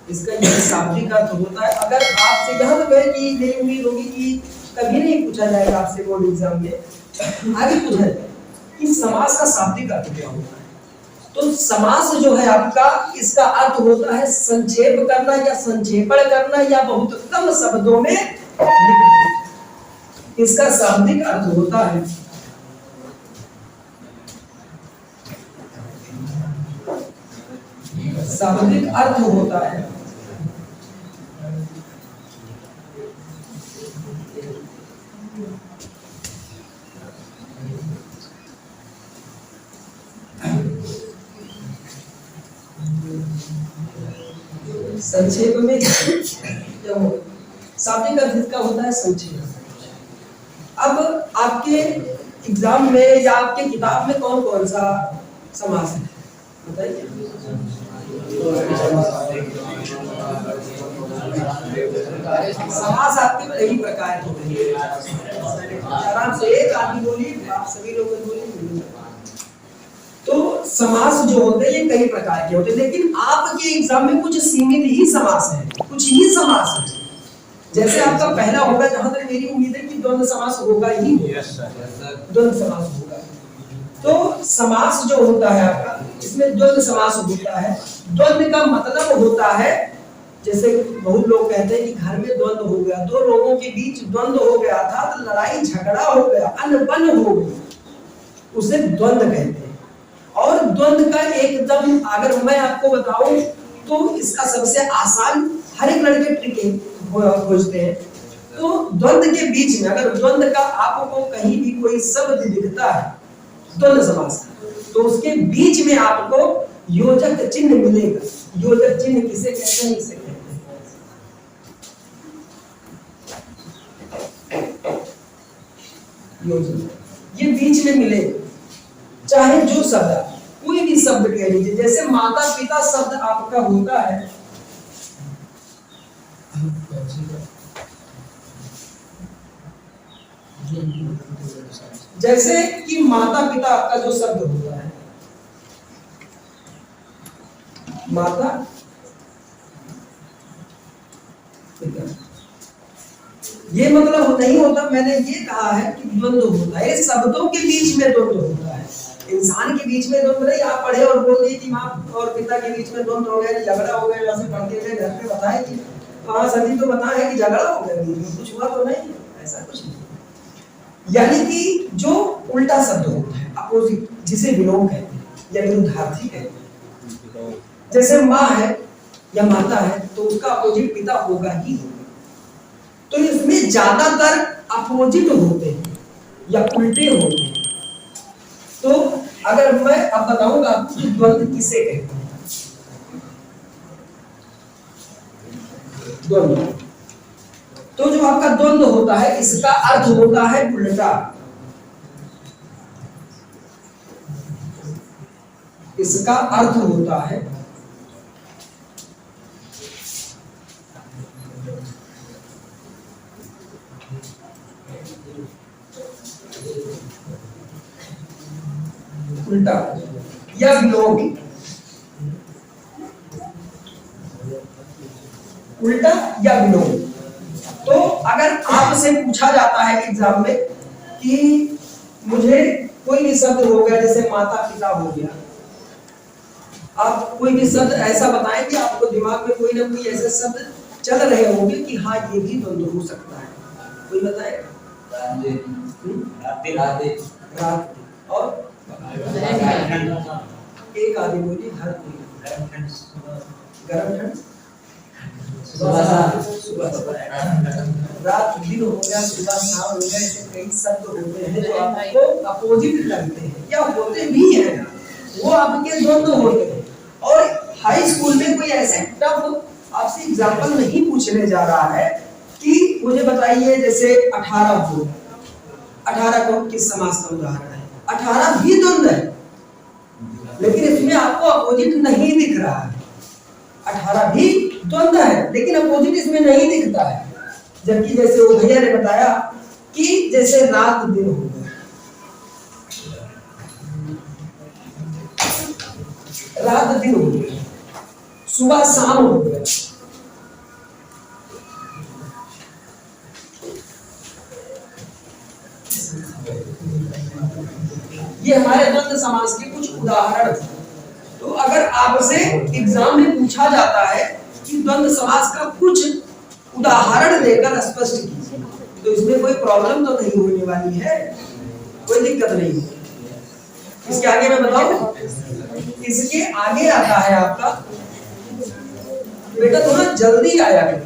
इसका ये शाब्दिक अर्थ होता है। अगर आपसे यहाँ तक है कि मेरी उम्मीद होगी कि कभी नहीं पूछा जाएगा आपसे बोर्ड एग्जाम में, आगे पूछा जाएगा कि समास का शाब्दिक अर्थ क्या होता है। तो समास जो है आपका, इसका अर्थ होता है संक्षेप करना या संक्षेपण करना या बहुत कम शब्दों में लिखना। इसका शाब्दिक अर्थ होता है शाब्दिक अर्थ होता है संक्षेप में, शाब्दिक अर्थ इसका होता है संक्षेप। अब आपके एग्जाम में या आपके किताब में कौन कौन सा समास है बताइए। समास आपके कई प्रकार के होते हैं। आराम से एक आदमी बोलिए, आप सभी लोग बोलिए। तो समास जो होते हैं ये कई प्रकार के होते हैं, लेकिन आपके एग्जाम में कुछ सीमित ही समास है, कुछ ही समास है। जैसे आपका पहला होगा, जहां तक मेरी उम्मीद है कि द्वंद्व समास होगा ही होगा। द्वंद्व समास होगा। तो समास जो होता है आपका, इसमें द्वंद्व समास होता है। द्वंद्व का मतलब होता है, जैसे बहुत लोग कहते हैं कि घर में द्वंद्व हो गया, दो लोगों के बीच द्वंद्व हो गया था, तो लड़ाई झगड़ा हो गया, अनबन हो गई, उसे द्वंद्व कहते हैं। और द्वंद्व का एकदम अगर मैं आपको बताऊं तो इसका सबसे आसान, हर एक लड़के ट्रिक खोजते हैं। तो द्वंद्व के बीच में, अगर द्वंद्व का आपको कहीं भी कोई शब्द दिखता है द्वंद्व समास, तो उसके बीच में आपको योजक चिन्ह मिलेगा। योजक चिन्ह किसे कहते हैं, इसे कहते हैं योजक। ये बीच में मिलेगा, चाहे जो शब्द, कोई भी शब्द कह लीजिए। जैसे माता पिता शब्द आपका होता है, जैसे कि माता पिता आपका जो शब्द होता है, माता पिता, ये मतलब नहीं होता, मैंने ये कहा है कि द्वंद्व होता है, शब्दों के बीच में द्वंद्व होता है। इंसान के बीच में द्वंद्व नहीं। आप पढ़े और बोल दिए कि माँ और पिता के बीच में द्वंद्व हो गया, झगड़ा हो गया, वैसे पढ़ते थे घर पे बताए कि हाँ सदी तो बताया कि झगड़ा हो गया, कुछ हुआ तो नहीं, ऐसा कुछ नहीं। यानी कि जो उल्टा शब्द होता है, अपोजिट, जिसे विलोम कहते हैं या विरुद्धार्थी कहते हैं। जैसे माँ है या माता है, तो उसका अपोजिट पिता होगा ही। तो इसमें ज्यादातर अपोजिट होते हैं या उल्टे होते हैं। तो अगर मैं अब बताऊंगा कि द्वंद्व किसे कहते हैं, द्वंद्व, तो जो आपका द्वंद्व होता है, इसका अर्थ होता है उल्टा। इसका अर्थ होता है उल्टा या विलोम। उल्टा या विलोम। तो अगर आपसे पूछा जाता है एग्जाम में कि मुझे कोई भी शब्द हो गया, जैसे माता पिता हो गया, आप कोई भी शब्द ऐसा बताएं कि आपको दिमाग में कोई ना कोई ऐसे शब्द चल रहे होंगे कि हाँ ये भी द्वंद्व हो सकता है। कोई बताएगा? रात और एक आदमी बोली, हर कोई गर्म ठंड, रात दिन हो गया, सुबह शाम हो गया, ऐसे कई शब्द होते हैं जो आपको अपोजिट लगते हैं या होते भी हैं, वो आपके द्वंद्व होते हैं। और हाई स्कूल में कोई ऐसे टफ आपसे एग्जाम्पल नहीं पूछने जा रहा है कि मुझे बताइए जैसे 18 हो, 18 को किस समास का उदाहरण है? 18 भी द्वंद्व है, लेकिन इसमें आपको अपोजिट नहीं दिख रहा है। 18 भी द्वंद्व है, लेकिन अपोजिट इसमें नहीं दिखता है। जबकि जैसे वो भैया ने बताया कि जैसे रात दिन हो गया, रात दिन हो गया, सुबह शाम हो गया, ये हमारे द्वंद्व समास के कुछ उदाहरण। तो अगर आपसे एग्जाम में पूछा जाता है कि द्वंद्व समास का कुछ उदाहरण लेकर स्पष्ट कीजिए, तो इसमें कोई प्रॉब्लम तो नहीं होने वाली है, कोई दिक्कत नहीं है। इसके आगे मैं बताऊं, इसके आगे आता है आपका, बेटा थोड़ा जल्दी आया करो,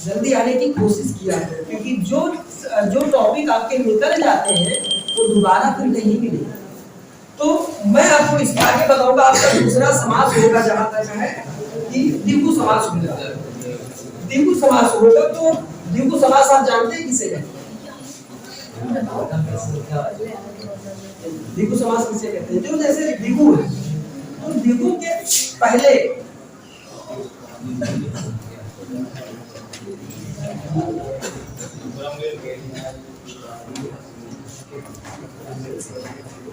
जल्दी आने की कोशिश किया करो, क्योंकि जो टॉपिक आपके निकल जाते हैं वो दोबारा फिर नहीं मिलेगा। तो मैं आपको इसके आगे बताऊंगा। आपका दूसरा समास होगा, जहां तक है कि द्विगु समास होगा। द्विगु समास होगा, तो द्विगु समास आप जानते हैं किसे कहते हैं? द्विगु समास किसे कहते हैं? जो जैसे द्विगु है, तो द्विगु के पहले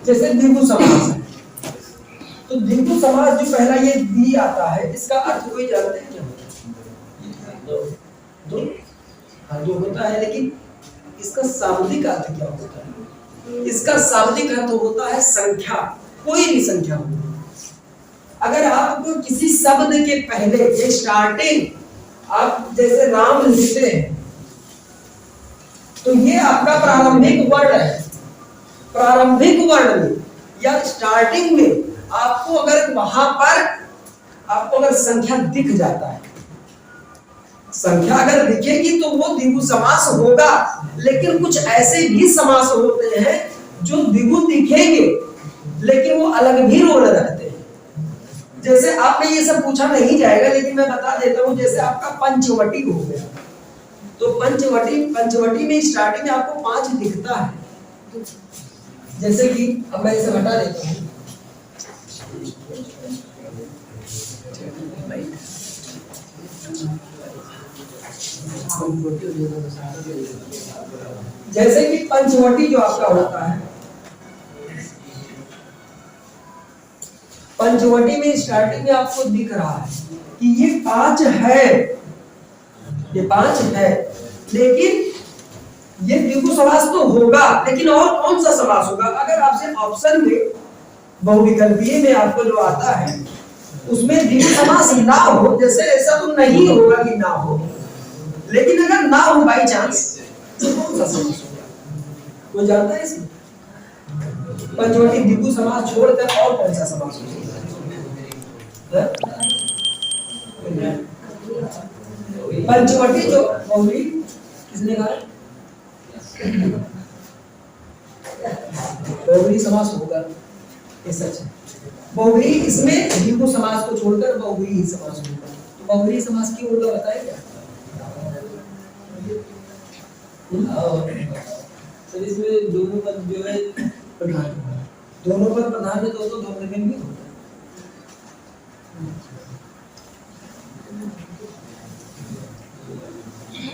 जैसे द्विगु समास है, तो द्विगु समास जो पहला ये दी आता है, इसका अर्थ कोई जानते हैं क्या होता है? दो होता है, लेकिन इसका शाब्दिक अर्थ क्या होता है? इसका शाब्दिक अर्थ होता है संख्या, कोई भी संख्या हो। अगर आप किसी शब्द के पहले ये स्टार्टिंग, आप जैसे राम लिखते हैं, तो ये आपका प्रारंभिक वर्ण है। प्रारंभिक वर्ण में या स्टार्टिंग में आपको अगर वहां पर आपको अगर संख्या दिख जाता है, संख्या अगर दिखेगी तो वो द्विगु समास होगा। लेकिन कुछ ऐसे भी समास होते हैं जो द्विगु दिखेंगे लेकिन वो अलग भी रोल रखते हैं। जैसे आपने ये सब पूछा नहीं जाएगा, लेकिन मैं बता देता हूं। जैसे आपका पंचवटी हो गया, तो पंचवटी में स्टार्टिंग में आपको 5 दिखता है। जैसे कि अब मैं इसे हटा देता हूं, जैसे कि पंचवटी जो आपका होता है, पंचवटी में स्टार्टिंग में आपको दिख रहा है कि ये 5 है, ये 5 है, लेकिन ये द्विगु समास तो होगा, लेकिन और कौन सा समास होगा? अगर आपसे ऑप्शन में बहुविकल्पीय में आपको जो आता है उसमें द्विगु समास ना हो, जैसे ऐसा तो नहीं होगा कि ना हो, लेकिन अगर ना हो बाई चांस, तो कौन सा समास होगा? कोई जानता है इसमें? पंचवटी द्विगु समास छोड़कर और कौन सा समास होगा? पंचवटी जो बहुवी, किसने कहा? बहुव्रीहि समास होगा, ये सच है। बहुव्रीहि, इसमें द्विगु समास को छोड़कर बहुव्रीहि समास होगा। तो बहुव्रीहि समास की होगा बताए क्या? सर इसमें दोनों पद जो है प्रधान, दोनों पद प्रधान है, तो दोनों में भी होता है।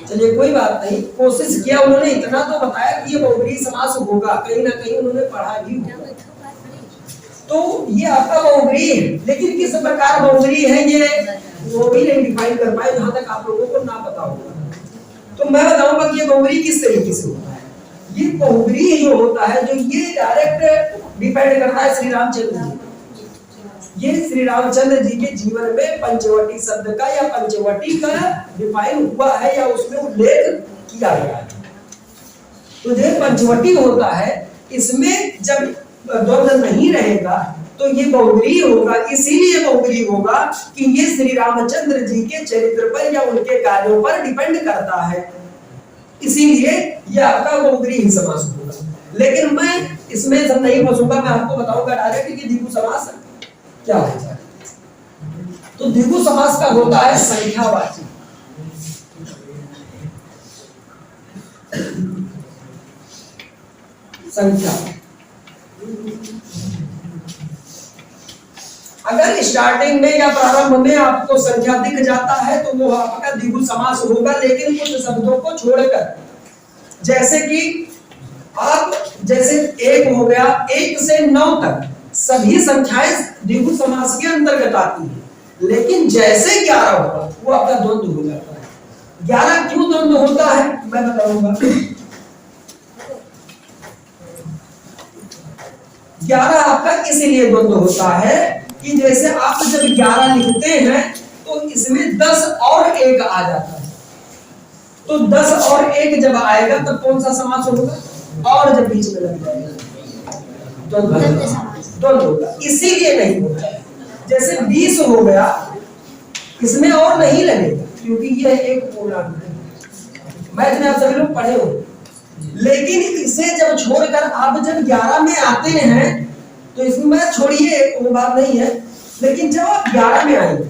चलिए कोई बात नहीं, कोशिश किया उन्होंने, इतना तो बताया कि ये बहुव्रीहि समास होगा, कहीं ना कहीं उन्होंने पढ़ा भी होगा। तो ये आपका बहुव्रीहि है, लेकिन किस प्रकार बहुव्रीहि है ये वो भी नहीं डिफाइन कर पाए, जहां तक आप लोगों को ना पता होगा। तो मैं बताऊंगा कि ये बहुव्रीहि किस तरीके से होता है। ये बहुव्रीहि जो होता है, जो ये डायरेक्ट डिपेंड करता है श्री रामचंद्र जी। ये श्री रामचंद्र जी के जीवन में पंचवटी शब्द का या पंचवटी का डिफाइन हुआ है या उसमें उल्लेख किया गया है। तो जो पंचवटी होता है, इसमें जब द्वंद्व नहीं रहेगा तो ये बहुव्रीहि होगा। इसीलिए बहुव्रीहि होगा कि ये श्री रामचंद्र जी के चरित्र पर या उनके कार्यों पर डिपेंड करता है, इसीलिए ये आपका बहुव्रीहि समास होगा। लेकिन मैं इसमें सब नहीं फंसूंगा, मैं आपको बताऊंगा डायरेक्ट कि द्विगु समास क्या होता है। तो द्विगु समास का होता है संख्यावाची। संख्या, अगर स्टार्टिंग में या प्रारंभ में आपको संख्या दिख जाता है तो वो आपका द्विगु समास होगा। लेकिन कुछ शब्दों को छोड़कर, जैसे कि आप जैसे 1 हो गया, 1 से 9 तक सभी संख्याएं द्विगु समास के अंतर्गत आती है। लेकिन जैसे 11 होगा वो आपका द्वंद्व हो जाता है। 11 क्यों द्वंद्व होता है मैं बताऊंगा। 11 आपका इसलिए द्वंद्व होता है कि जैसे आप जब 11 लिखते हैं तो इसमें 10 और 1 आ जाता है, तो 10 और 1 जब आएगा तब कौन सा समास होगा, और जब बीच में लग जाएगा द्वंद्व होगा, इसीलिए नहीं होता। जैसे 20 हो गया, इसमें और नहीं लगेगा क्योंकि यह एक पूर्णांक है, मैथ में आप सभी लोग पढ़े हो। लेकिन इसे जब छोड़कर आप जब 11 में आते हैं तो इसमें मैं छोड़िए वो बात नहीं है, लेकिन जब आप 11 में आएंगे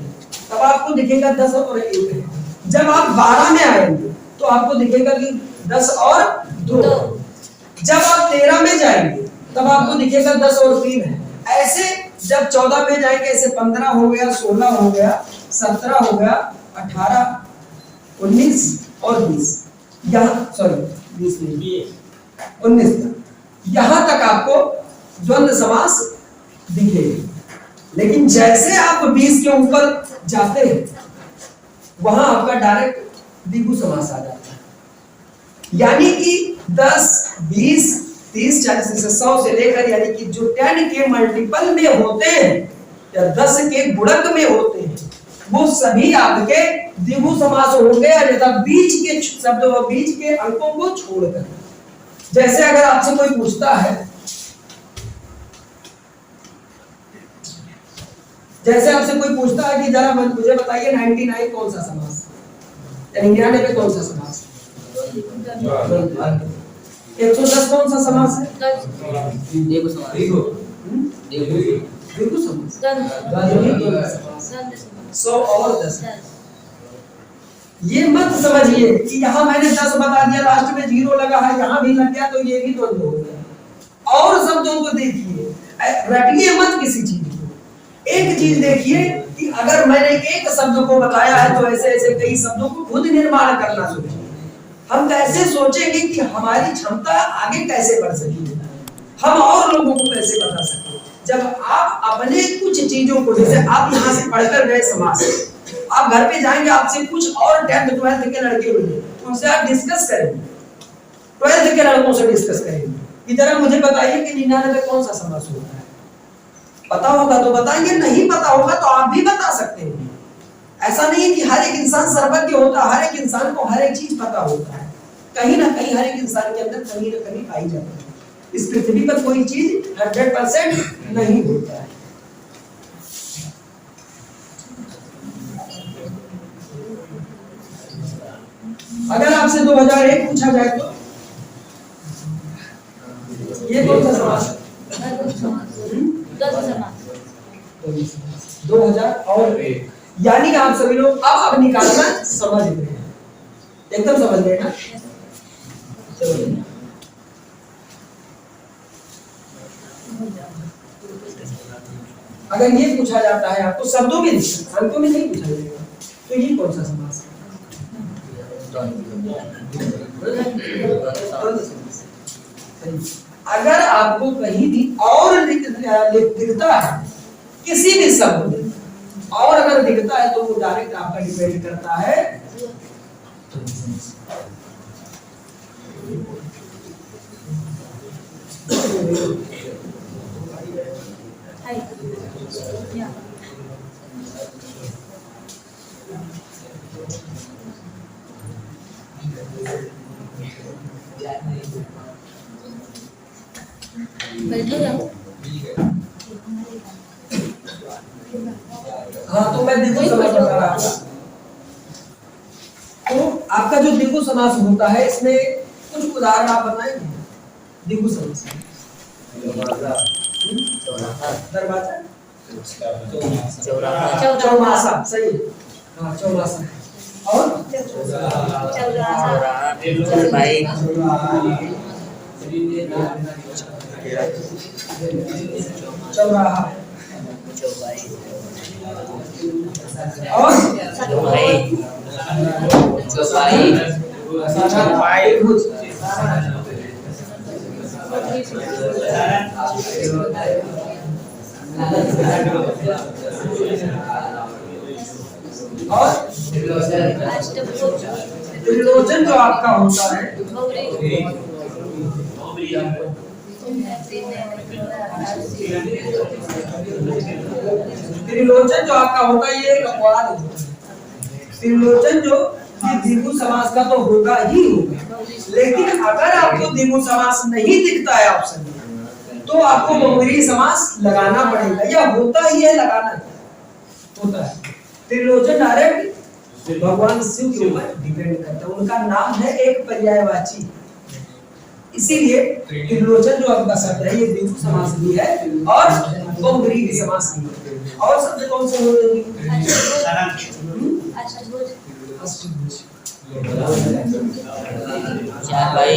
तब आपको दिखेगा 10 और 1 है। जब आप 12 में आएंगे तो आपको दिखेगा कि 10 और 2। जब आप 13 में जाएंगे तब आपको दिखेगा 10 और 3 है। ऐसे जब 14 में जाएंगे ऐसे 15 हो गया, 16 हो गया, 17 हो गया, 18, 19 और 20, यहाँ सॉरी 20 नहीं 19 तक, यहाँ तक आपको द्वंद्व समास दिखेगा। लेकिन जैसे आप 20 के ऊपर जाते हैं वहां आपका डायरेक्ट द्विगु समास आ जाता है, यानी कि 10, 20, 30, 40 से 100 से लेकर यानी कि जो 10 के मल्टीपल में होते हैं या 10 के गुणक में होते हैं वो सभी आपके द्विगु समास होंगे, अन्यथा बीच के शब्दों व बीच के अंकों को छोड़कर। जैसे अगर आपसे कोई पूछता है, जैसे आपसे कोई पूछता है कि जरा मुझे बताइए 99 कौन सा समास है, 99 कौन सा समास है, 110 कौन सा समास है, द्विगु समास, द्विगु समास, 100 और 10। ये मत समझिए कि यहाँ मैंने 10 बता दिया, लास्ट में 0 लगा है, यहाँ भी लग गया तो ये भी द्वंद्व हो गया। और शब्दों को देखिए, रटिए मत किसी चीज को। एक चीज देखिए कि अगर मैंने एक शब्द को बताया है तो ऐसे ऐसे कई शब्दों को खुद निर्माण करना सोचिए। हम कैसे सोचेंगे कि हमारी क्षमता आगे कैसे बढ़ सकेगी, हम और लोगों को कैसे बता सकें। जब आप अपने कुछ चीजों को, जैसे आप यहाँ से पढ़कर गए समाज, आप घर पे जाएंगे आपसे कुछ और 10th 12th के लड़के मिले, उनसे आप डिस्कस करेंगे, 12th के लड़कों से डिस्कस करेंगे कि जरा मुझे बताइए कि 99 कौन सा समास होता है। पता होगा तो बताएंगे, नहीं पता होगा तो आप भी बता सकते हैं। ऐसा नहीं है कि हर एक इंसान सर्वज्ञ होता, हर एक इंसान को हर एक चीज पता होता है। कहीं ना कहीं हर एक इंसान के अंदर कहीं ना कहीं पाई जाती है। इस पृथ्वी पर कोई चीज 100% नहीं होता है। अगर आपसे 2001 पूछा जाए तो ये कौन सा समास है, 2001, यानी आप सभी लोग अब निकालना समझ गए हैं, एकदम समझ गए ना। चलो अगर ये पूछा जाता है आपको शब्दों में, अंकों में नहीं पूछा जाएगा, तो ये कौन सा समास है, अगर आपको कहीं भी और दिखता है किसी भी शब्द में और अगर दिखता है तो वो डायरेक्ट आपका डिपेंड करता है हाँ, तो मैं द्विगु समास बता रहा था। तो आपका जो द्विगु समास होता है इसमें कुछ उदाहरण आप बताएंगे द्विगु समास। दरवाजा, चौमासा, सही, हाँ चौमासा, और चौराहा, और त्रिलोचन जो आपका होता है त्रिलोचन जो आपका होगा ये एक अपवाद होगा। त्रिलोचन जो ये द्विगु समास का तो होगा ही होगा, लेकिन अगर आपको द्विगु समास नहीं दिखता है ऑप्शन में तो आपको बहुव्रीहि समास लगाना पड़ेगा, या होता ही है, लगाना होता है। त्रिलोचन डायरेक्ट भगवान शिव के ऊपर डिपेंड करता है, उनका नाम है एक पर्यायवाची, इसीलिए त्रिलोचन जो आपका शब्द है ये द्विगु समास भी है और बहुव्रीहि समास भी है। और शब्द कौन से होते हैं? अष्टभुज। भाई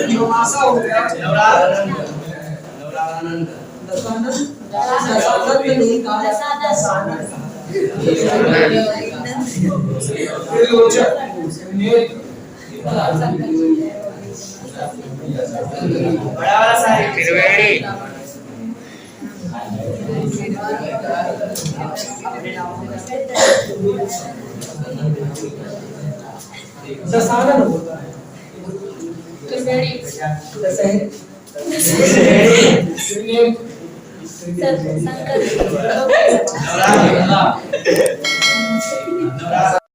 नौमासा हो गया, दशानन में नहीं कहा दशानन। बड़ा वाला सारी त्रिवेणी दशानन होता है, संकल्प